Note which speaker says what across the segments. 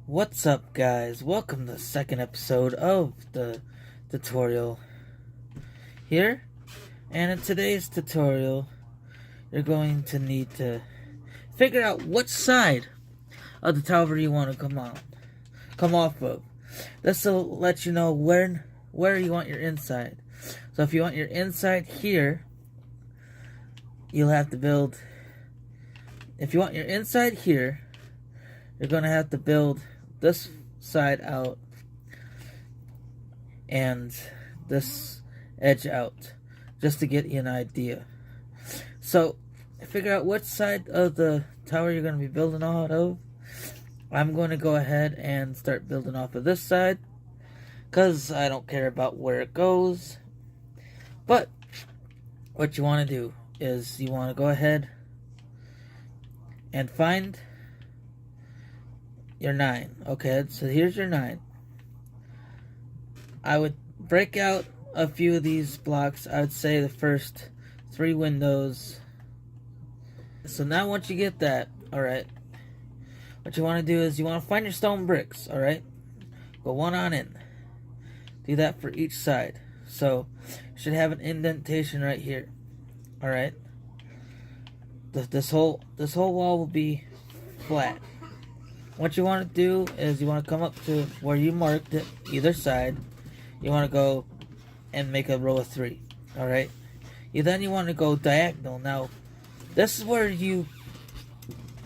Speaker 1: What's up, guys? Welcome to the second episode of the tutorial here. And in today's tutorial, you're going to need to figure out which side of the tower you want to come off of. This will let you know where you want your inside. So if you want your inside here, you'll have to build. If you want your inside here, you're going to have to build this side out and this edge out, just to get you an idea. So figure out which side of the tower you're going to be building out of. I'm going to go ahead and start building off of this side because I don't care about where it goes. But what you want to do is you want to go ahead and find your 9. Okay, so here's your 9. I would break out a few of these blocks. I would say the first 3 windows. So now once you get that, alright, what you want to do is you want to find your stone bricks, alright? Go one on in. Do that for each side. So you should have an indentation right here. Alright? This whole wall will be flat. What you want to do is you want to come up to where you marked it, either side. You want to go and make a row of 3. Alright? Then you want to go diagonal. Now, this is where you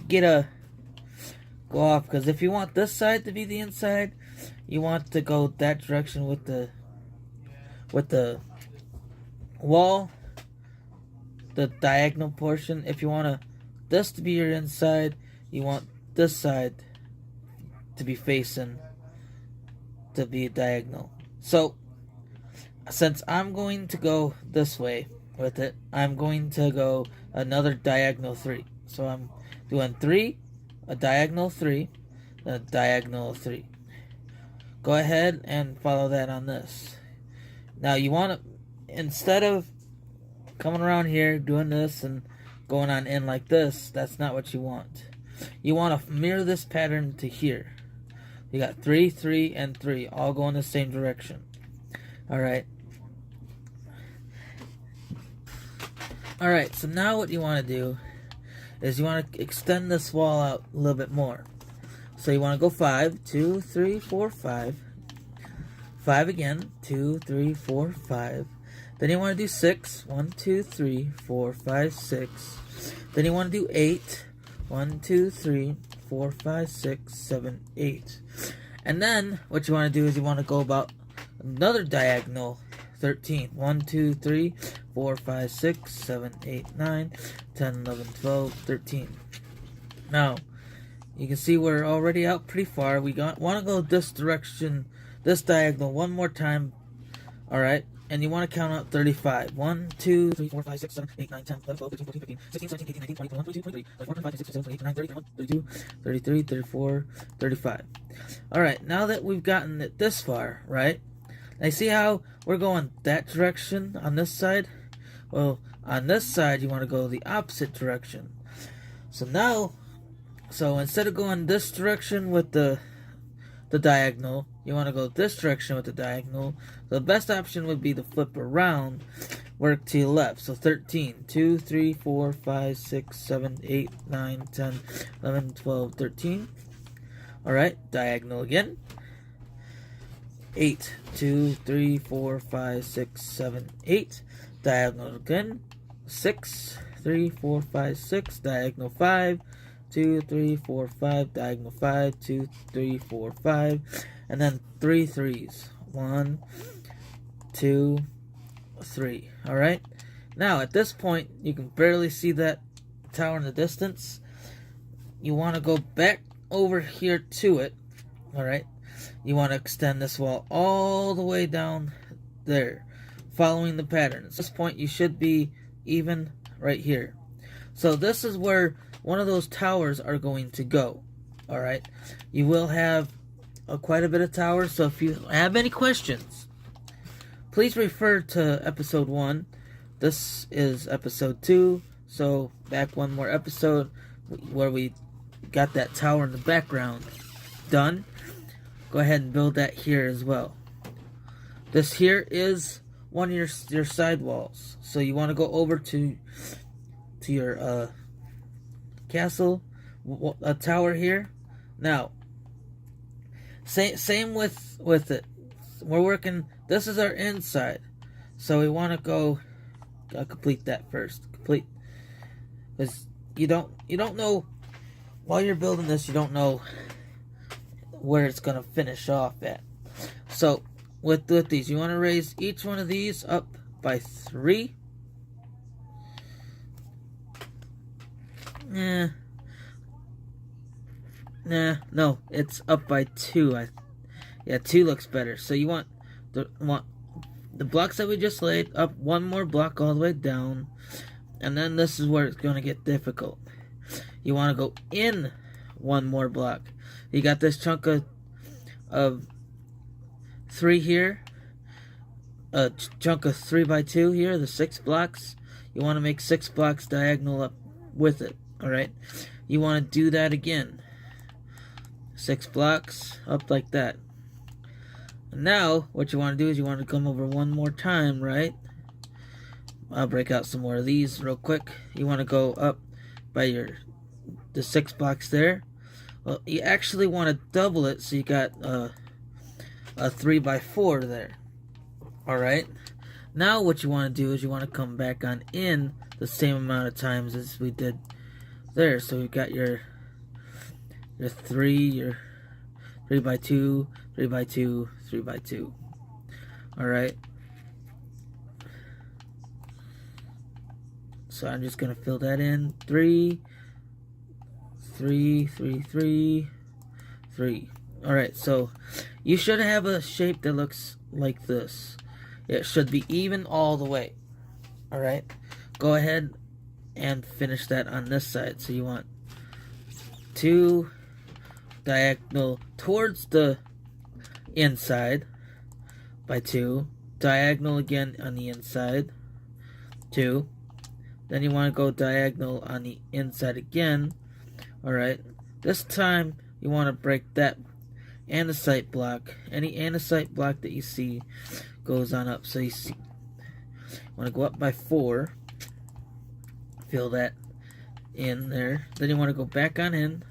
Speaker 1: get a go off, because if you want this side to be the inside, you want to go that direction with the wall, the diagonal portion. If you want this to be your inside, you want this side to be facing to be diagonal. So since I'm going to go this way with it, I'm going to go another diagonal 3. So I'm doing 3, a diagonal 3, a diagonal 3. Go ahead and follow that on this. Now you want to, instead of coming around here doing this and going on in like this, that's not what you want. You want to mirror this pattern to here. You got 3, 3, and 3, all going the same direction. Alright. Alright, so now what you want to do is you want to extend this wall out a little bit more. So you want to go 5, 2, 3, 4, 5. 5 again, 2, 3, 4, 5. Then you want to do 6, 1, 2, 3, 4, 5, 6. Then you want to do 8, 1, 2, 3, 4, 5, 6, 7, 8. And then what you want to do is you want to go about another diagonal 13. 1, 2, 3, 4, 5, 6, 7, 8, 9, 10, 11, 12, 13. Now, you can see we're already out pretty far. We want to go this direction, this diagonal one more time. Alright? And you want to count out 35. 1, 2, 3, 4, 5, 6, 7, 8, 9, 10, 11, 12, 13, 14, 15, 16, 17, 18, 19, 20, 21, 22, 23, 24, 25, 26, 27, 28, 29, 30, 31, 32, 33, 34, 35. Alright, now that we've gotten it this far, right? Now see how we're going that direction on this side? Well, on this side, you want to go the opposite direction. So now, instead of going this direction with the diagonal, you want to go this direction with the diagonal. The best option would be to flip around, work to your left. So 13, 2, 3, 4, 5, 6, 7, 8, 9, 10, 11, 12, 13. Alright, diagonal again. 8, 2, 3, 4, 5, 6, 7, 8. Diagonal again. 6, 3, 4, 5, 6. Diagonal 5. 2, 3, 4, 5. Diagonal 5. 2, 3, 4, 5. And then 3 threes. 1, 2, 3. Alright? Now, at this point, you can barely see that tower in the distance. You want to go back over here to it. Alright? You want to extend this wall all the way down there, following the pattern. At this point, you should be even right here. So this is where one of those towers are going to go. Alright? You will have quite a bit of towers, so if you have any questions, please refer to episode 1. This is episode 2, so back one more episode where we got that tower in the background. done, go ahead and build that here as well. This here is one of your side walls. So you want to go over to your castle, a tower here. Now, same with it. We're working. This is our inside, so we want to go complete that first. Complete, because you don't know while you're building this. You don't know where it's gonna finish off at. So with these, you want to raise each one of these up by 3. No, it's up by 2. Yeah, 2 looks better. So you want the blocks that we just laid up one more block all the way down, and then this is where it's going to get difficult. You want to go in one more block. You got this chunk of 3 here, a chunk of 3 by 2 here, the 6 blocks. You want to make 6 blocks diagonal up with it. All right, you want to do that again. 6 blocks up like that. Now, what you want to do is you want to come over one more time, right? I'll break out some more of these real quick. You want to go up by the 6 blocks there. Well, you actually want to double it, so you got a 3 by 4 there. All right. Now, what you want to do is you want to come back on in the same amount of times as we did there. So you got your 3 by 2, 3 by 2, 3 by 2. All right. So I'm just gonna fill that in. 3, 3, 3, 3, 3. All right. So you should have a shape that looks like this. It should be even all the way. All right. Go ahead and finish that on this side. So you want 2 diagonal towards the inside by 2, diagonal again on the inside, 2. Then you want to go diagonal on the inside again. All right. This time you want to break that andesite block. Any andesite block that you see goes on up. So you see, want to go up by 4. Fill that in there. Then you want to go back on in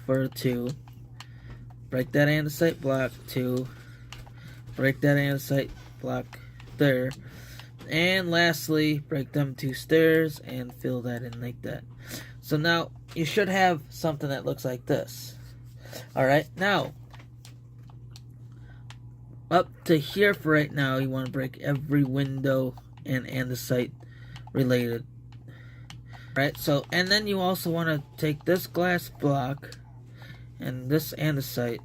Speaker 1: for 2. Break that andesite block. 2. Break that andesite block there. And lastly, break them 2 stairs and fill that in like that. So now you should have something that looks like this. Alright, now up to here for right now, you want to break every window and andesite related. Alright, so and then you also want to take this glass block and this andesite,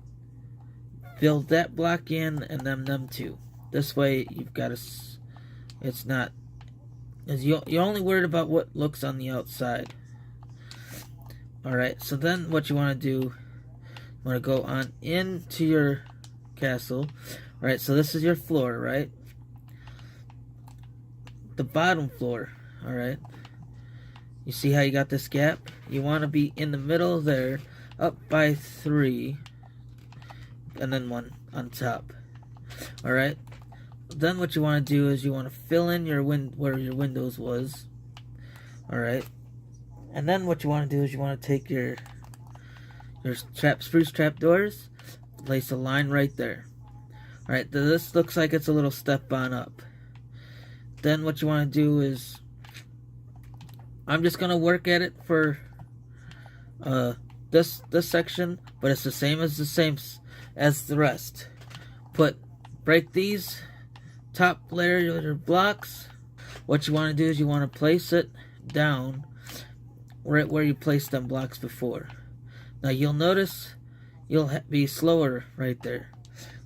Speaker 1: fill that block in, and then them 2. This way you've got it's not, as you're only worried about what looks on the outside. Alright, so then what you want to do, you want to go on into your castle. Alright, so this is your floor, right? The bottom floor, alright? You see how you got this gap? You want to be in the middle there, up by 3, and then 1 on top. Alright? Then what you want to do is you want to fill in where your windows was. Alright? And then what you want to do is you want to take your spruce trap doors, place a line right there. Alright, this looks like it's a little step on up. Then what you want to do is, I'm just going to work at it for this section, but it's the same as the rest. Break these top layer blocks. What you want to do is you want to place it down right where you placed them blocks before. Now you'll notice you'll be slower right there.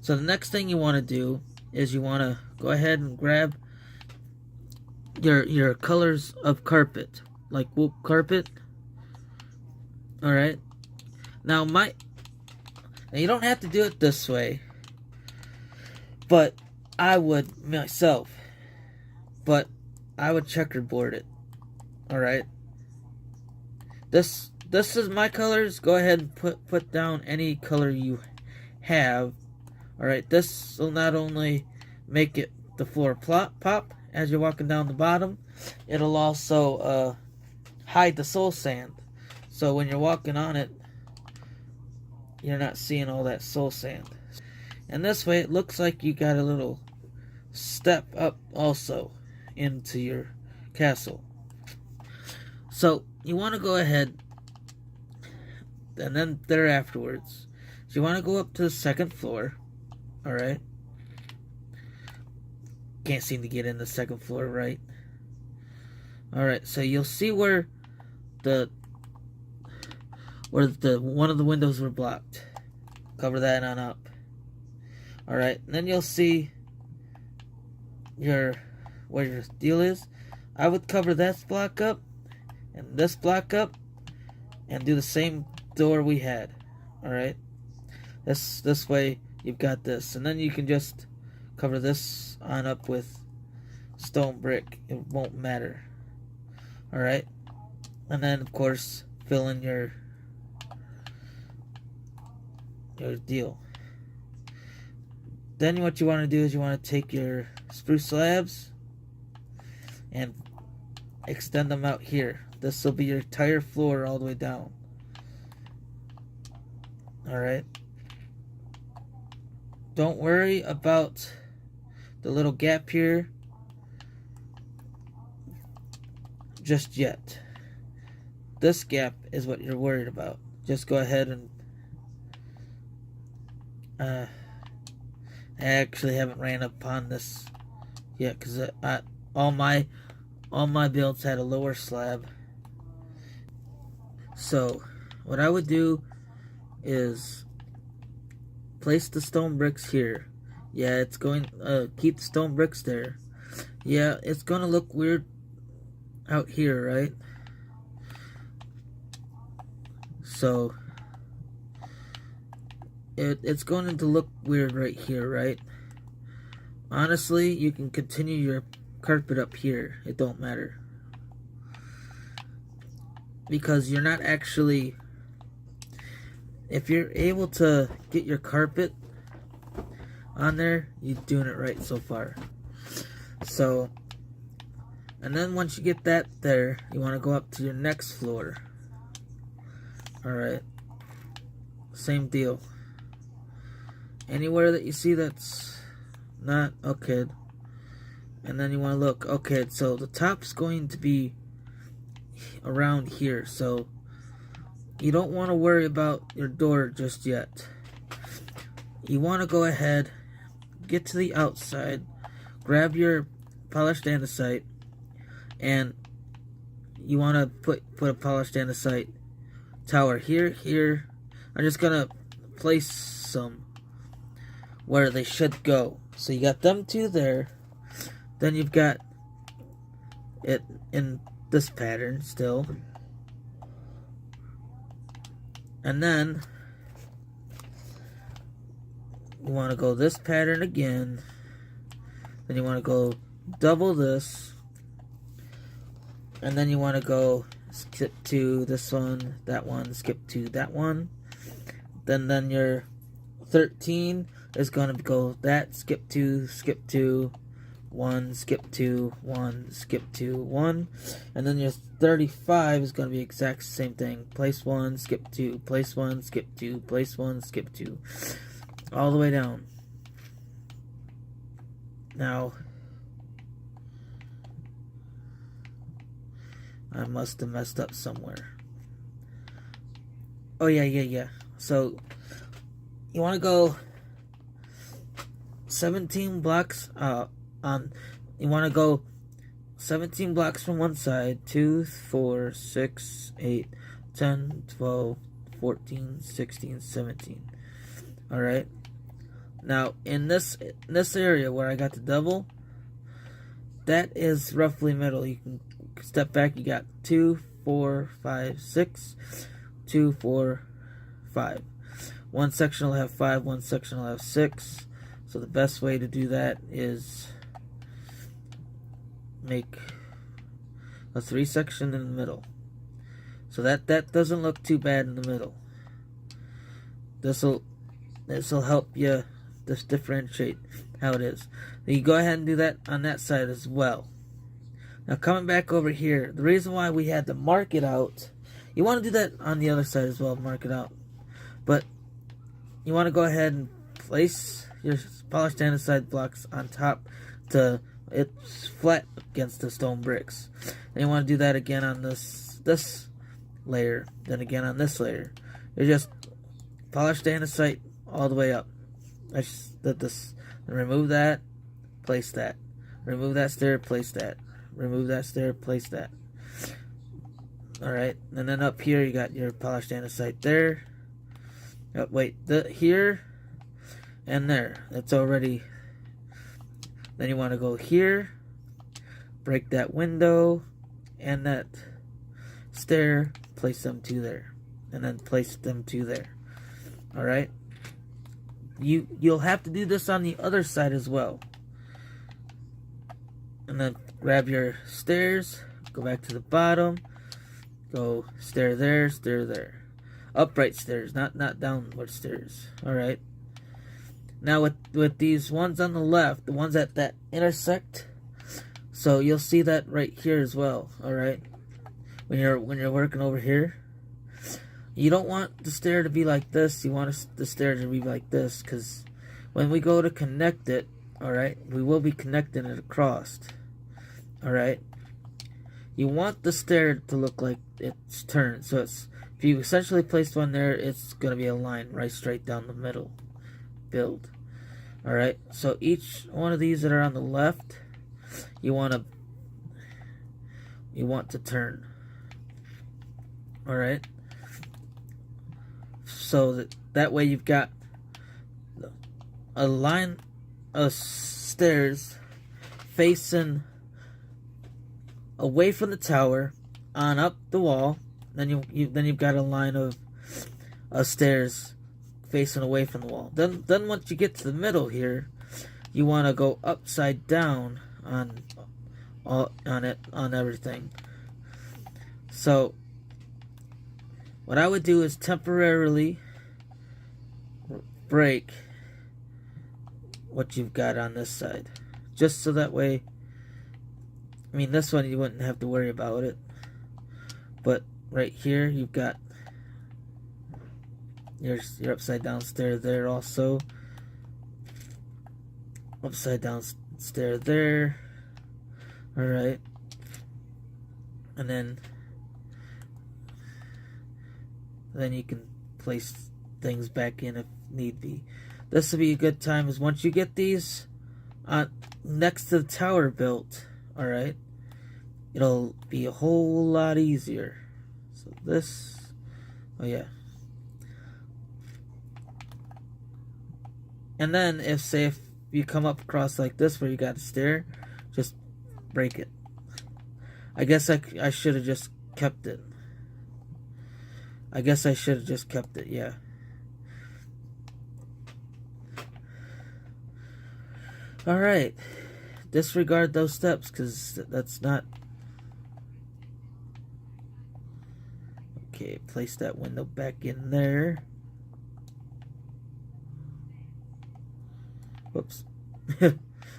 Speaker 1: So the next thing you want to do is you want to go ahead and grab your colors of carpet, like wool carpet. Alright. Now you don't have to do it this way, but I would myself. But I would checkerboard it. Alright. This this is my colors. Go ahead and put down any color you have. Alright, this will not only make it the floor pop as you're walking down the bottom, it'll also hide the soul sand. So when you're walking on it, you're not seeing all that soul sand. And this way it looks like you got a little step up also into your castle. So you want to go ahead, and then there afterwards, so you want to go up to the second floor. Alright. Can't seem to get in the second floor right. Alright, so you'll see where the one of the windows were blocked. Cover that on up. Alright, and then you'll see where your deal is. I would cover that block up and this block up and do the same door we had. Alright. This way you've got this. And then you can just cover this on up with stone brick. It won't matter. Alright. And then of course fill in your deal. Then what you want to do is you want to take your spruce slabs and extend them out here. This will be your entire floor all the way down. Alright. Don't worry about the little gap here just yet. This gap is what you're worried about. Just go ahead and I actually haven't ran upon this yet because all my builds had a lower slab. So what I would do is place the stone bricks here. Yeah, it's going keep the stone bricks there. Yeah, it's gonna look weird out here, right? So it's going to look weird right here, right? Honestly, you can continue your carpet up here. It don't matter. Because you're not actually... If you're able to get your carpet on there, you're doing it right so far. So, and then once you get that there, you want to go up to your next floor. Alright. Same deal. Anywhere that you see that's not okay, and then you want to look, okay, so the top's going to be around here, so you don't want to worry about your door just yet. You want to go ahead, get to the outside, grab your polished andesite, and you want to put a polished andesite tower here. I'm just gonna place some where they should go. So you got them two there. Then you've got it in this pattern still. And then you want to go this pattern again. Then you want to go double this. And then you want to go skip to this one, that one, skip to that one. Then your 13 is going to go that, skip to, 1, skip to, 1, skip to, 1. And then your 35 is going to be exact same thing. Place 1, skip 2, place 1, skip 2, place 1, skip 2. All the way down. Now, I must have messed up somewhere. Oh, yeah. So, you want to go 17 blocks you want to go 17 blocks from one side. 2, 4, 6, 8, 10, 12, 14, 16, 17. Alright. Now, in this area where I got the double, that is roughly middle. You can step back. You got 2, 4, 5, 6, 2, 4, 5. One section will have 5, one section will have 6. So the best way to do that is make a 3 section in the middle. So that doesn't look too bad in the middle. This'll help you just differentiate how it is. Then you go ahead and do that on that side as well. Now coming back over here, the reason why we had to mark it out, you want to do that on the other side as well, mark it out. But you want to go ahead and place your polished andesite blocks on top to it's flat against the stone bricks. And you want to do that again on this layer, then again on this layer. You're just polished andesite all the way up. Remove that, place that. Remove that stair, place that. Remove that stair, place that. Alright, and then up here you got your polished andesite there. Oh, wait, here and there. That's already. Then you want to go here, break that window and that stair, place them two there, and then place them two there. Alright? You'll have to do this on the other side as well. And then grab your stairs, go back to the bottom, go stair there, upright stairs, not downward stairs. Alright. Now with these ones on the left, the ones that intersect, so you'll see that right here as well. Alright. When you're working over here, you don't want the stair to be like this. You want the stair to be like this, because when we go to connect it, alright, we will be connecting it across. Alright, you want the stair to look like it's turned. So if you essentially place one there, it's going to be a line right straight down the middle. Build. Alright, so each one of these that are on the left, you want to turn. Alright, so that way you've got a line of stairs facing away from the tower on up the wall. Then you've got a line of stairs facing away from the wall. Then once you get to the middle here, you want to go upside down on everything. So what I would do is temporarily break what you've got on this side, just so that way, I mean, this one you wouldn't have to worry about it, but right here you've got your upside down stair there, also upside down stair there. Alright, and then you can place things back in if need be. This will be a good time, is once you get these next to the tower built, alright, it'll be a whole lot easier. So this, oh yeah. And then if you come up across like this where you got a stair, just break it. I guess I should have just kept it. Yeah. Alright. Disregard those steps, because that's not... Okay, place that window back in there. Whoops.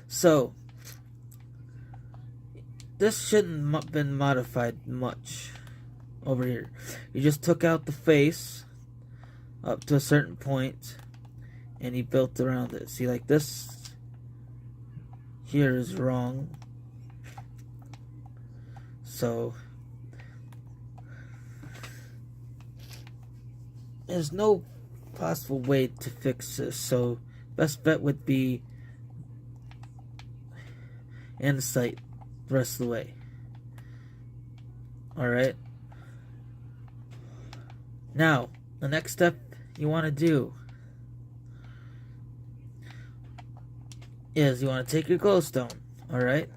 Speaker 1: So, this shouldn't have been modified much over here. You just took out the face up to a certain point and you built around it. See, like this here is wrong. So there's no possible way to fix this. So best bet would be andesite the rest of the way. Alright. Now, the next step you want to do is you want to take your glowstone, alright?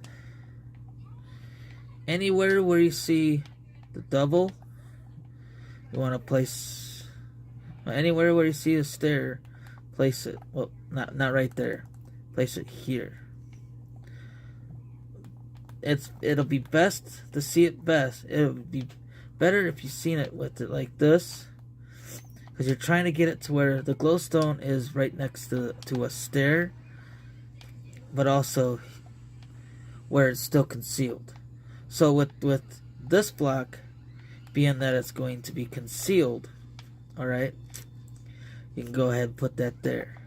Speaker 1: Anywhere where you see the double, you want to place, anywhere where you see a stair, place it. Well, not right there. Place it here. It'll be best to see it best. It'll be better if you've seen it with it like this, because you're trying to get it to where the glowstone is right next to a stair, but also where it's still concealed. So with this block, being that it's going to be concealed, alright, you can go ahead and put that there.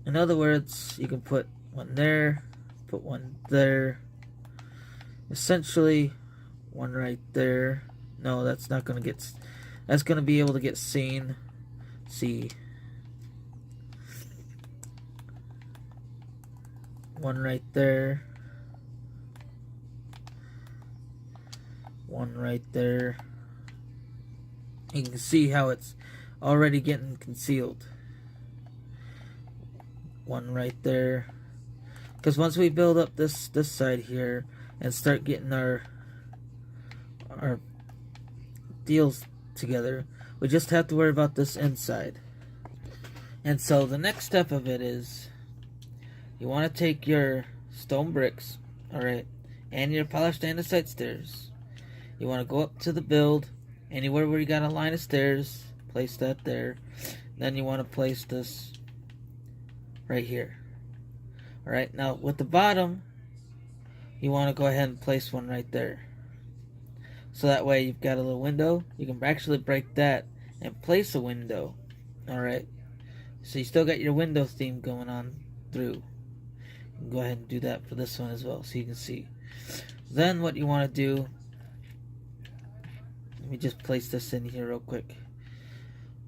Speaker 1: In other words, you can put one there, put one there, essentially one right there. No, that's not going to get, that's going to be able to get seen. See, one right there, one right there. You can see how it's already getting concealed. One right there. Because once we build up this side here and start getting our deals together, we just have to worry about this inside. And so the next step of it is you want to take your stone bricks, alright, and your polished andesite stairs. You want to go up to the build, anywhere where you got a line of stairs, place that there. Then you want to place this right here. Alright, now with the bottom, you want to go ahead and place one right there. So that way you've got a little window. You can actually break that and place a window. Alright, so you still got your window theme going on through. You can go ahead and do that for this one as well, so you can see. Then what you want to do, let me just place this in here real quick.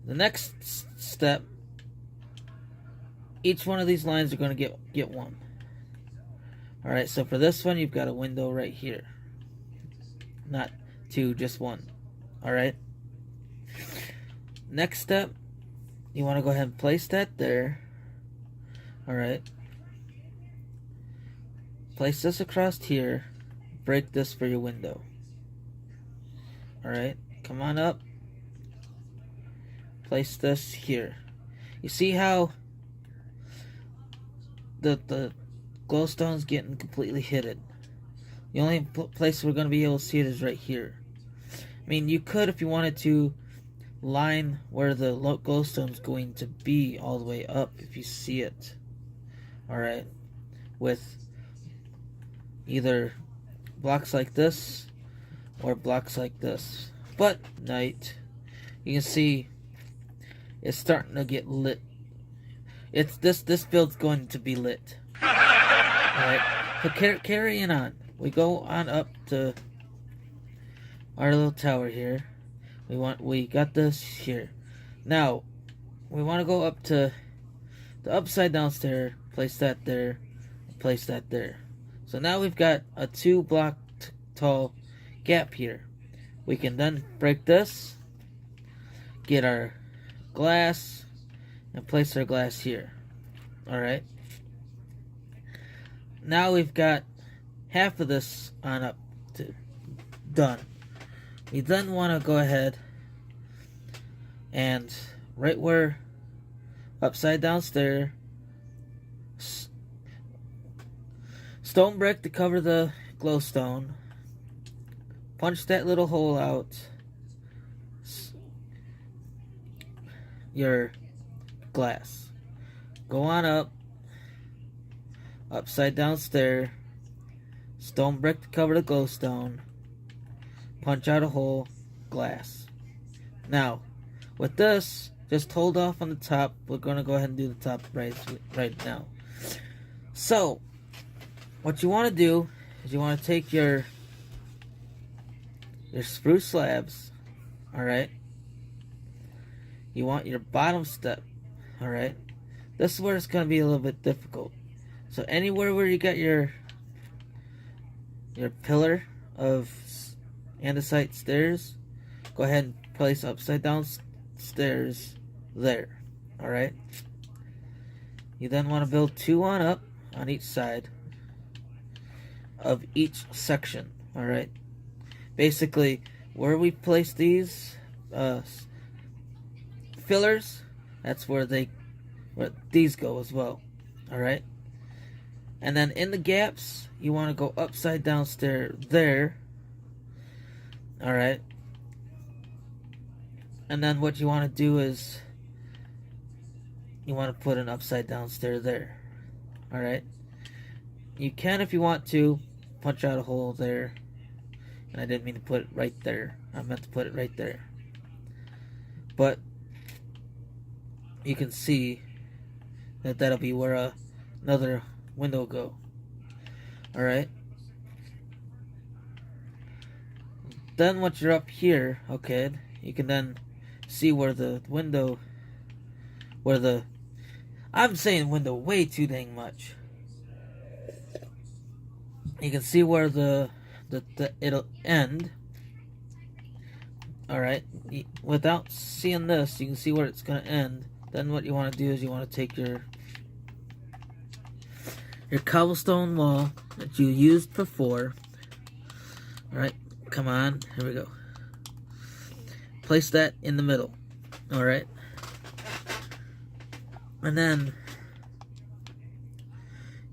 Speaker 1: The next step, each one of these lines are going to get one. Alright, so for this one, you've got a window right here. Not two, just one. Alright. Next step, you want to go ahead and place that there. Alright. Place this across here. Break this for your window. Alright, come on up. Place this here. You see how the glowstone's getting completely hidden? The only place we're going to be able to see it is right here. I mean, you could, if you wanted to, line where the glowstone's going to be all the way up if you see it. Alright, with either blocks like this or blocks like this. But night, you can see it's starting to get lit. It's this build's going to be lit. Alright, so carrying on. We go on up to our little tower here. We got this here. Now we want to go up to the upside down stair. Place that there. Place that there. So now we've got a 2 block tall gap here. We can then break this, get our glass, and place our glass here. Alright. Now we've got half of this on up to done. We then want to go ahead and right where upside down stair, stone brick to cover the glowstone, punch that little hole out, your glass, go on up, upside down stair, stone brick to cover the glowstone, punch out a hole, glass. Now with this, just hold off on the top. We're going to go ahead and do the top right now. So what you want to do is you want to take your spruce slabs, alright? You want your bottom step, alright? This is where it's going to be a little bit difficult. So anywhere where you got your pillar of andesite stairs, go ahead and place upside down stairs there, alright? You then want to build 2 on up on each side of each section, alright? Basically, where we place these fillers, that's where these go as well, alright? And then in the gaps, you want to go upside down stair there, Alright. And then what you want to do is you want to put an upside down stair there. Alright. You can, if you want to, punch out a hole there. And I didn't mean to put it right there. I meant to put it right there. But you can see that that'll be where another window will go. Alright. Then once you're up here, okay, you can then see where the window, I'm saying window way too dang much. You can see where it'll end. Alright, without seeing this, you can see where it's going to end. Then what you want to do is you want to take your cobblestone wall that you used before. Alright, come on, here we go. Place that in the middle. Alright. And then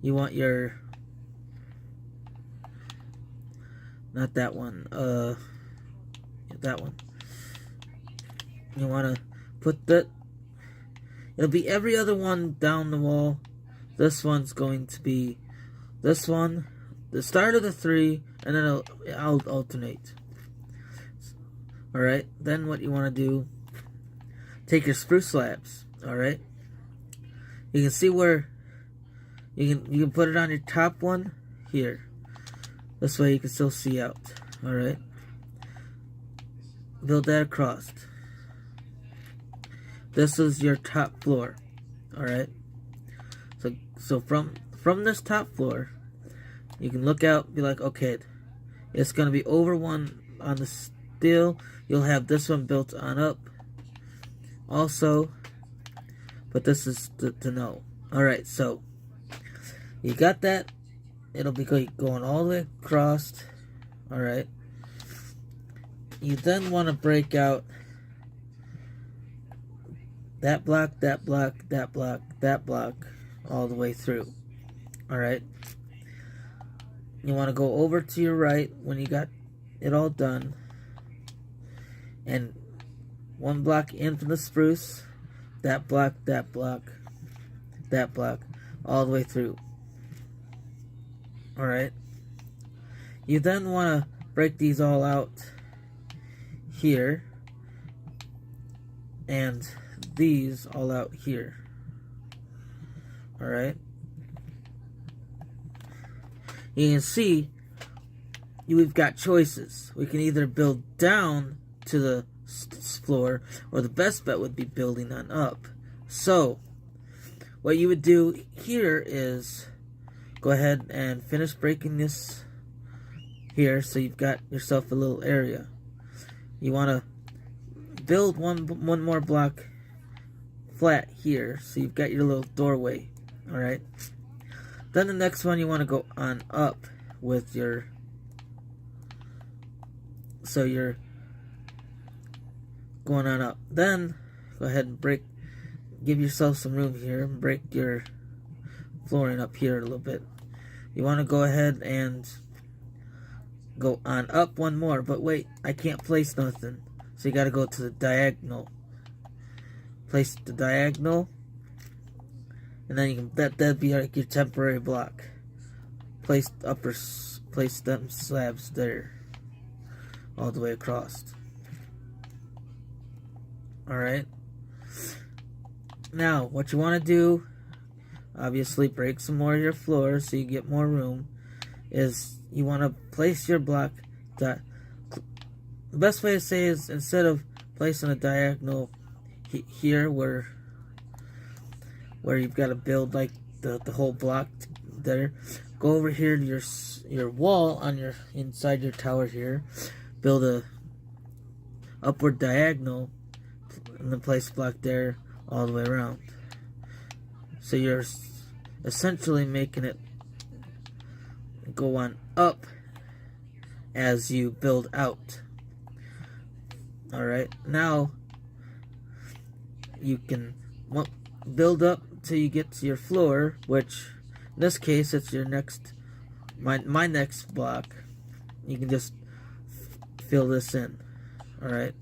Speaker 1: you want your, not that one, that one. You want to put that, it'll be every other one down the wall. This one's going to be this one, the start of the three, and then I'll alternate. Alright, then what you want to do, take your spruce slabs, alright? You can see where you can put it on your top one here. This way you can still see out. Alright. Build that across. This is your top floor. Alright. So from this top floor, you can look out, be like, okay, it's gonna be over one on the steel. You'll have this one built on up. Also, but this is to know. Alright, so you got that. It'll be going all the way across. Alright. You then want to break out that block, that block, that block, that block, all the way through. Alright. You want to go over to your right when you got it all done. And one block in from the spruce. That block, that block, that block, all the way through. Alright. You then want to break these all out here. And these all out here. Alright. You can see we've got choices. We can either build down to the floor, or the best bet would be building on up. So what you would do here is go ahead and finish breaking this here, so you've got yourself a little area. You want to build one more block flat here, so you've got your little doorway. Alright. Then the next one you want to go on up with your, so you're going on up. Then go ahead and give yourself some room here and break your flooring up here a little bit. You want to go ahead and go on up one more, but wait, I can't place nothing, so you got to go to the diagonal. Place the diagonal, and then you can that'd be like your temporary block. Place them slabs there, all the way across. Alright. Now, what you want to do, obviously break some more of your floor so you get more room, is you want to place your block. The best way to say is, instead of placing a diagonal here where you've got to build like the whole block there, go over here to your wall on your inside your tower here, build a upward diagonal, and then place block there all the way around. So you're essentially making it go on up as you build out. Alright, now you can build up till you get to your floor, which in this case it's your next, my next block. You can just fill this in. Alright.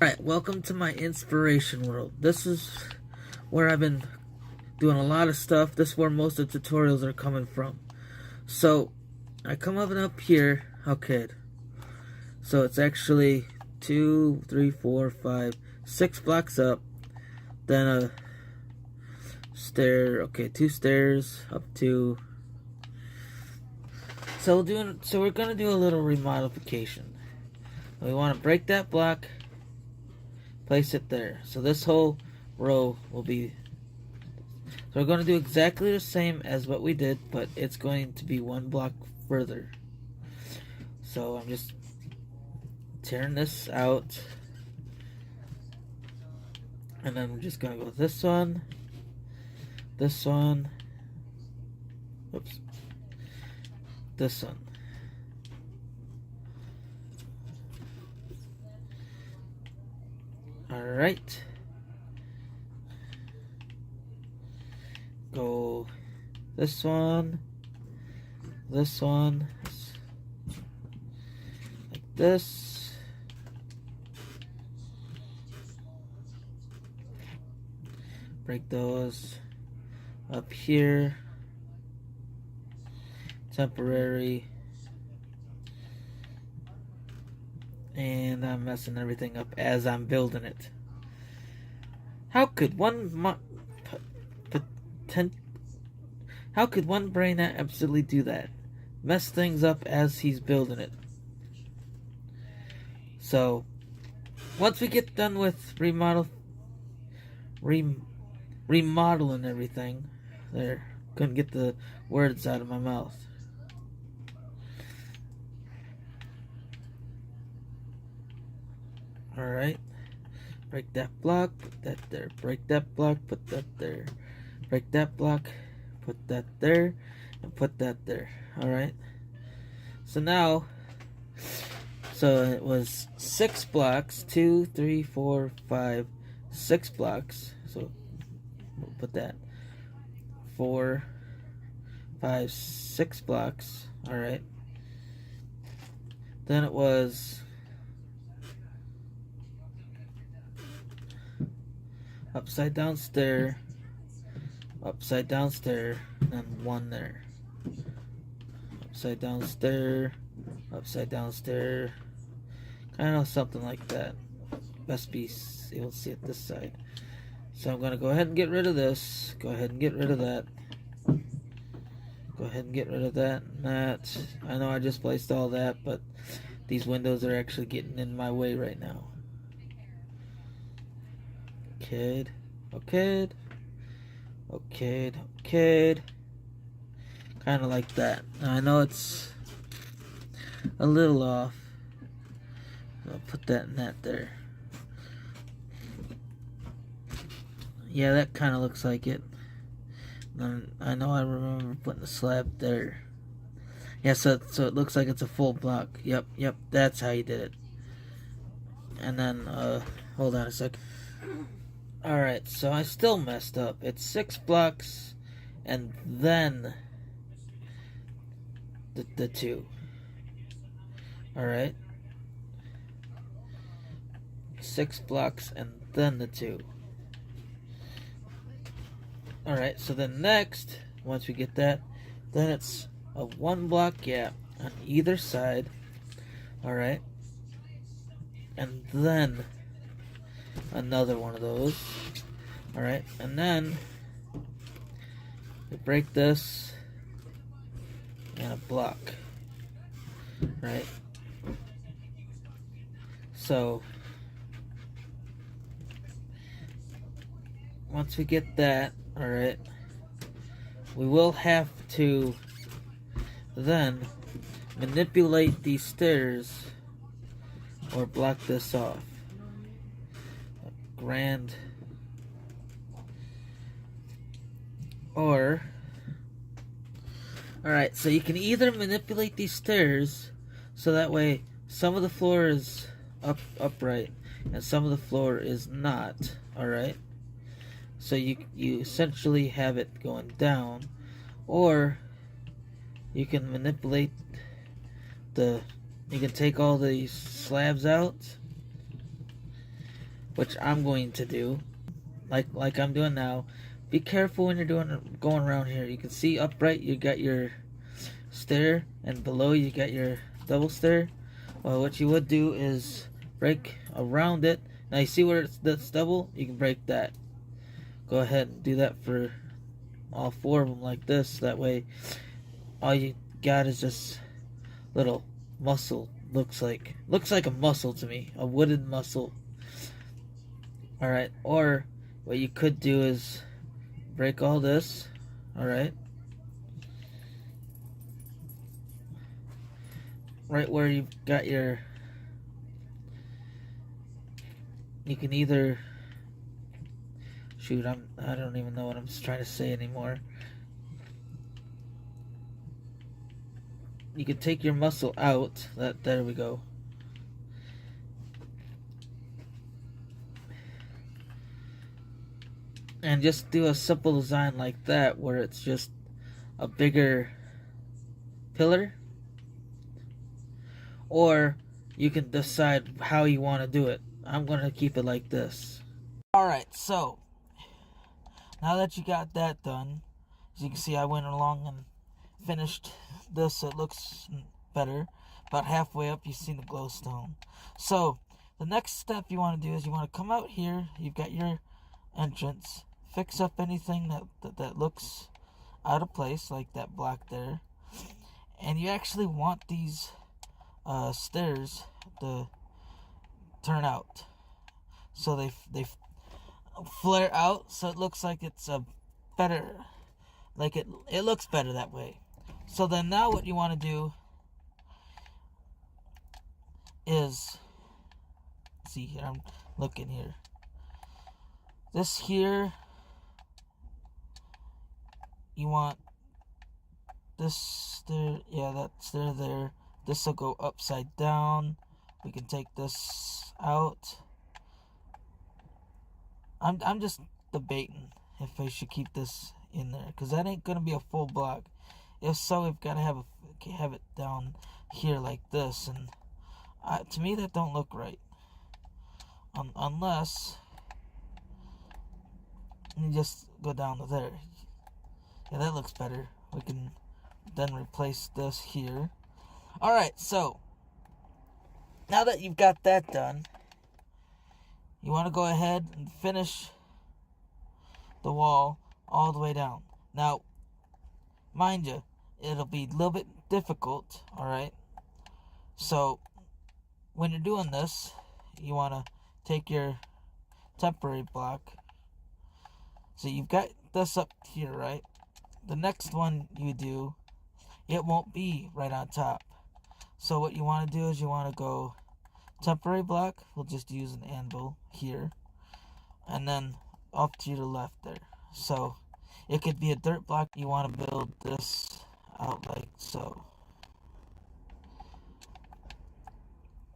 Speaker 1: Alright, welcome to my inspiration world. This is where I've been doing a lot of stuff. This is where most of the tutorials are coming from. So, I come up here. Okay. So it's actually 2, 3, 4, 5, 6 blocks up. Then a stair. Okay, 2 stairs up to. So we're gonna do a little remodification. We want to break that block, place it there. So this whole row will be. So we're going to do exactly the same as what we did, but it's going to be 1 block further. So I'm just tearing this out, and then we're just going to go this one, oops, this one. Alright. Go this one, like this. Break those up here. Temporary. And I'm messing everything up as I'm building it. How could one brain absolutely do that? Mess things up as he's building it. So, once we get done with remodeling everything, there, couldn't get the words out of my mouth. Alright, break that block, put that there, break that block, put that there, break that block, put that there, and put that there. Alright, so now, so it was 6 blocks, 2, 3, 4, 5, 6 blocks, so we'll put that, 4, 5, 6 blocks. Alright, then it was upside down stair, and then 1 there. Upside down stair, kind of something like that. Best be able to see it this side. So I'm going to go ahead and get rid of this. Go ahead and get rid of that. Go ahead and get rid of that and that. I know I just placed all that, but these windows are actually getting in my way right now. Okay. Kind of like that. Now, I know it's a little off. I'll put that and that there. Yeah, that kind of looks like it. And I know I remember putting a slab there. Yeah, so it looks like it's a full block. Yep, that's how you did it. And then, hold on a sec. Alright, so I still messed up. It's 6 blocks, and then the 2. Alright. 6 blocks, and then the 2. Alright, so then next, once we get that, then it's a 1 block gap on either side. Alright. And then another one of those. Alright, and then we break this and a block. Right? So once we get that, alright, we will have to then manipulate these stairs or block this off. Grand. Or, alright, so you can either manipulate these stairs so that way some of the floor is upright and some of the floor is not, alright? So you essentially have it going down, or you can manipulate the you can take all these slabs out, which I'm going to do, like I'm doing now. Be careful when you're going around here. You can see upright you got your stair, and below you got your double stair. Well, what you would do is break around it. Now you see where that's double? You can break that. Go ahead and do that for all 4 of them like this. That way all you got is just little muscle. Looks like a muscle to me, a wooden muscle. Alright, or what you could do is break all this. Alright, right where you've got your, you can either, shoot, I don't even know what I'm trying to say anymore. You can take your muscle out. There we go. And just do a simple design like that, where it's just a bigger pillar. Or you can decide how you want to do it. I'm going to keep it like this. Alright, so now that you got that done, as you can see, I went along and finished this so it looks better. About halfway up, you see the glowstone. So the next step you want to do is you want to come out here. You've got your entrance. Fix up anything that looks out of place, like that block there. And you actually want these stairs to turn out, so they flare out, so it looks like it's a better, like it looks better that way. So then now what you want to do is, see here, I'm looking here, this here, you want this there, yeah, that's there. This will go upside down. We can take this out. I'm just debating if I should keep this in there, because that ain't gonna be a full block. If so, we've got to have it down here like this, and to me that don't look right. Unless you just go down to there. Yeah, that looks better. We can then replace this here. Alright, so now that you've got that done, you want to go ahead and finish the wall all the way down. Now, mind you, it'll be a little bit difficult, alright? So, when you're doing this, you want to take your temporary block. So you've got this up here, right? The next one you do, it won't be right on top. So what you want to do is you want to go temporary block. We'll just use an anvil here. And then up to the left there. So it could be a dirt block. You want to build this out like so.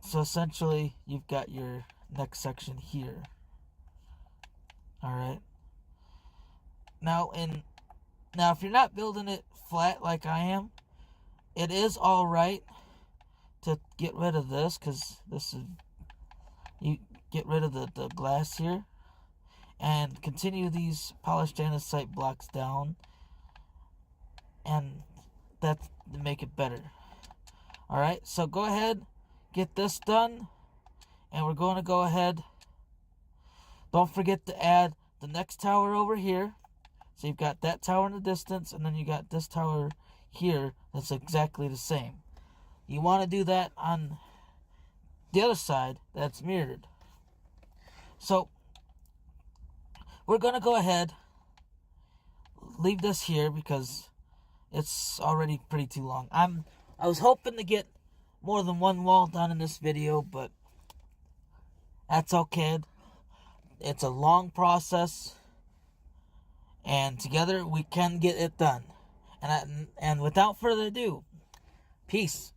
Speaker 1: So essentially you've got your next section here. Alright. Now if you're not building it flat like I am, it is alright to get rid of this, because this is, you get rid of the glass here and continue these polished andesite blocks down, and that to make it better. Alright, so go ahead, get this done, and we're going to go ahead, don't forget to add the next tower over here. So you've got that tower in the distance, and then you got this tower here that's exactly the same. You want to do that on the other side that's mirrored. So we're going to go ahead, leave this here because it's already pretty too long. I was hoping to get more than one wall done in this video, but that's okay. It's a long process, and together we can get it done. And without further ado, peace.